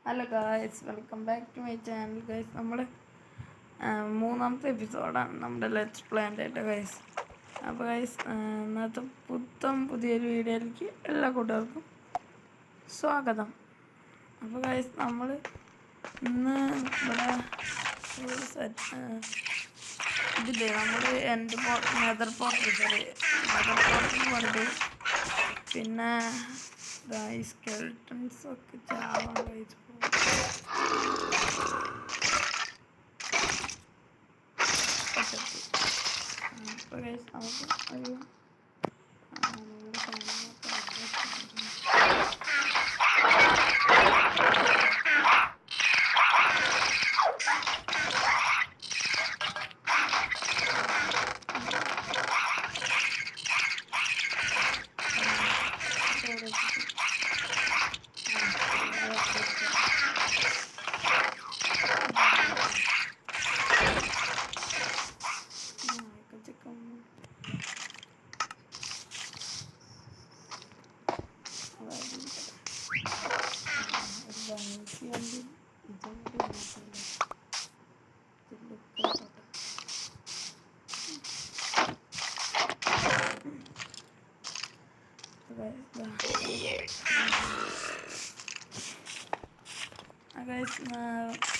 Hello guys, welcome back to my channel guys. നമ്മൾ മൂന്നാമത്തെ എപ്പിസോഡാണ് നമ്മുടെ ലെറ്റ്സ് പ്ലാൻ്റെ ആയിട്ട് ഗൈസ്. അപ്പോൾ ഗൈസ്, ഇന്നത്തെ പുതിയൊരു വീഡിയോയിലേക്ക് എല്ലാ കൂട്ടുകാർക്കും സ്വാഗതം. അപ്പോൾ ഗൈസ്, നമ്മൾ ഇന്ന് ഇവിടെ ഒരു ഇതില്ലേ, നമ്മൾ നെതർ പോർട്ടിൽ പണിത്, പിന്നെ സ്കെൽട്ടൺസ് ഒക്കെ ചാവാൻ കഴിച്ചു. അപ്പോൾ ഗൈസ്, നമുക്ക് ഒരു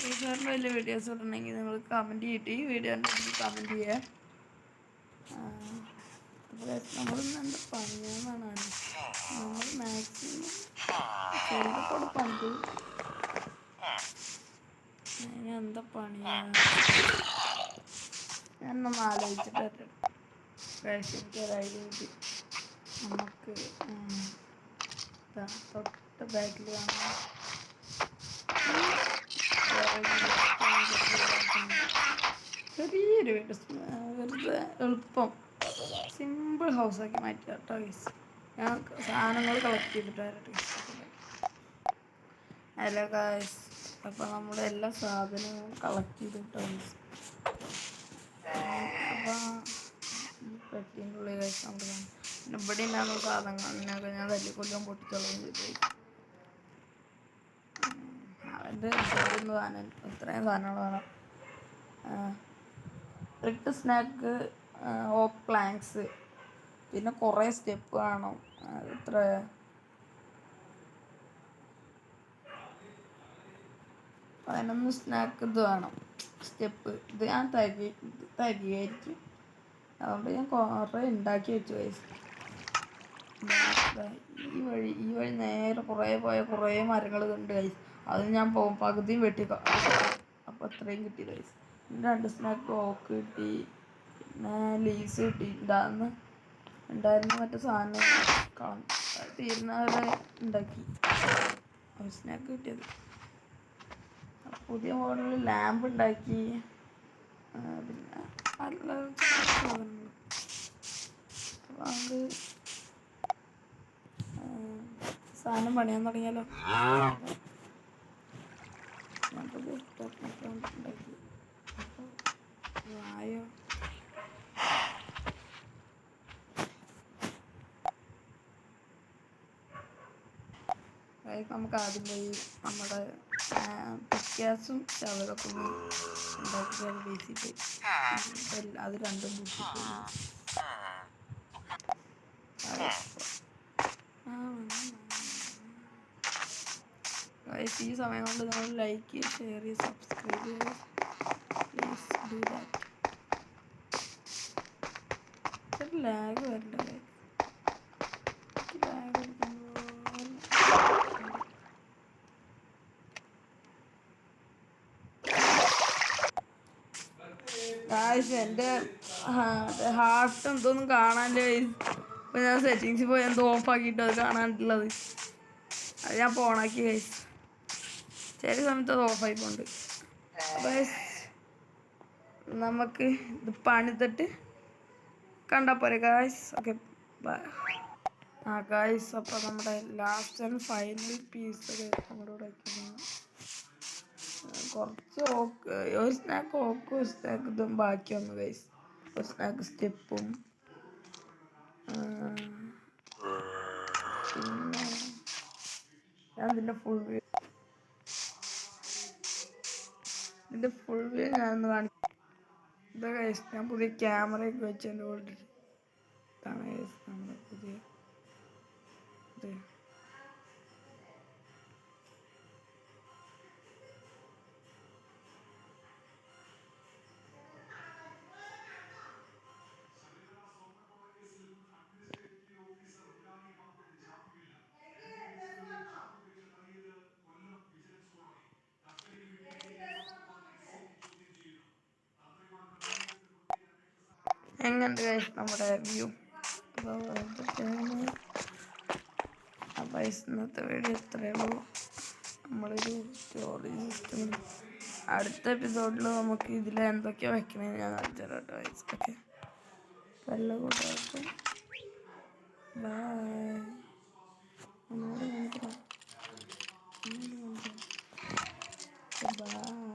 ഫ്രീഫയറിൻ്റെ വലിയ വീഡിയോസ് ഇടണമെങ്കിൽ നിങ്ങൾ കമൻറ്റ് ചെയ്തിട്ട് ഈ വീഡിയോൻ്റെ കമൻറ്റ് ചെയ്യുക. അപ്പോൾ നമ്മളിന്ന് എന്താ പണിയാന്നാണ്, നമ്മൾ മാക്സിമം ചെറുതോട് പണ്ട് എന്താ പണിയാ ഞാനൊന്ന് ആലോചിച്ചിട്ട് എനിക്കൊരു ഐഡിയ കിട്ടി. നമുക്ക് തൊട്ട് ബാക്കിൽ കാണാം ചെറിയൊരു വീട്, വെറുതെ എളുപ്പം സിമ്പിൾ ഹൗസാക്കി മാറ്റുക കേട്ടോ ഗൈസ്. ഞാൻ സാധനങ്ങൾ കളക്ട് ചെയ്തിട്ട് വരട്ടെ ഹലോ ഗൈസ്. അപ്പോൾ നമ്മൾ എല്ലാ സാധനങ്ങളും കളക്ട് ചെയ്തിട്ടോ ഗൈസ്. അപ്പോൾ പെട്ടീൻ്റെ ഉള്ളിൽ ഗൈസ് നമ്മൾ പിന്നെ ഇവിടെ ഉണ്ടാകുന്ന സാധനങ്ങളൊക്കെ ഞാൻ തല്ലിക്കൊല്ലും പൊട്ടിച്ചോളും ചെയ്തു. അവൻ്റെ സാധനം ഇത്രയും സാധനങ്ങൾ വേണം. 8 സ്നാക്ക്, ഓക്ക് പ്ലാങ്ക്സ്, പിന്നെ കുറേ സ്റ്റെപ്പ് വേണം. ഇത്ര 11 സ്നാക്ക് ഇത് വേണം, സ്റ്റെപ്പ്. ഇത് ഞാൻ തരിയായിരിക്കും, അതുകൊണ്ട് ഞാൻ കുറേ ഉണ്ടാക്കി വെച്ചു വയസ്സ്. ഈ വഴി നേരെ കുറേ മരങ്ങൾ ഉണ്ട് കൈസ്. അത് ഞാൻ പോകും പകുതിയും വെട്ടി, അപ്പോൾ അത്രയും കിട്ടി കൈസ്. 2 സ്നാക്ക് ഓക്ക് കിട്ടി, പിന്നെ ലീസ് കിട്ടി. ഉണ്ടായിരുന്ന മറ്റേ സാധനം തീരുന്നവരെ ഉണ്ടാക്കി ഒരു സ്നാക്ക് കിട്ടിയത്. പുതിയ മോഡലിൽ ലാമ്പ് ഉണ്ടാക്കി, പിന്നെ നല്ല അത് സാധനം പണിയാൻ തുടങ്ങിയാലോ. ഞാൻ പുതിയ ഉണ്ടാക്കി വായോ നമുക്ക് ആദ്യം പോയി നമ്മുടെ പിക്കാസും ചവറൊക്കെ ഒന്ന് ഉണ്ടാക്കി ബേസിക്ക് അത് രണ്ടും കൂട്ടിട്ട് ഈ സമയം കൊണ്ട് നമ്മൾ ലൈക്ക്, ഷെയർ, സബ്സ്ക്രൈബ് ചെയ്യുക. Please do that. ഒരു ലാഗ് വരണ്ട, ലാഗ് എൻ്റെ ഹാർട്ട് എന്തോന്നും കാണാൻ്റെ. ഇപ്പം ഞാൻ സെറ്റിങ്സിൽ പോയി എന്തോ ഓഫാക്കിയിട്ട് അത് കാണാനുള്ളത്, അത് ഞാൻ ഇപ്പോൾ ഓണാക്കി കഴിച്ചു. ചില സമയത്ത് അത് ഓഫായി പോകുന്നുണ്ട്. അപ്പോൾ നമുക്ക് ഇത് പണിതിട്ട് കണ്ടാൽ പോരെ ഗായ്സ്. Okay bye. ഗായ്സ്, അപ്പോൾ നമ്മുടെ ലാസ്റ്റ് ആൻഡ് ഫൈനൽ പീസ് നമ്മുടെ ഇവിടെ വയ്ക്കുന്നത് കുറച്ച് ഓക്ക്, ഒരു സ്നാക്ക് ഓക്കും ഒരു സ്നാക്ക് ഇതും ബാക്കി വന്നു ഗൈസ്. ഒരു സ്നാക്ക് സ്റ്റെപ്പും പിന്നെ ഞാൻ ഇതിൻ്റെ ഫുൾ ഇതിൻ്റെ ഫുൾ വ്യൂ ഞാനൊന്ന് കാണിക്കാം. ഇതാ ഗൈസ്, ഞാൻ പുതിയ ക്യാമറയൊക്കെ വെച്ച് എൻ്റെ കൊണ്ടിട്ട് ഇതാണ് ഗൈസ് നമ്മുടെ പുതിയ ഇത്. എങ്ങനെയുണ്ട് ഗൈസ് നമ്മുടെ വ്യൂ? അപ്പോൾ ഇന്നത്തെ വീഡിയോ ഇത്രയേ ഉള്ളൂ. നമ്മളൊരു സ്റ്റോറി സിസ്റ്റം അടുത്ത എപ്പിസോഡിൽ നമുക്ക് ഇതിൽ എന്തൊക്കെയാണ് വെക്കണേന്ന് ഞാൻ കാണിച്ചു തരാം കേട്ടോ ഗൈസ്. ഓക്കെ, എല്ലാ കൂട്ടുകാർക്കും ബൈ.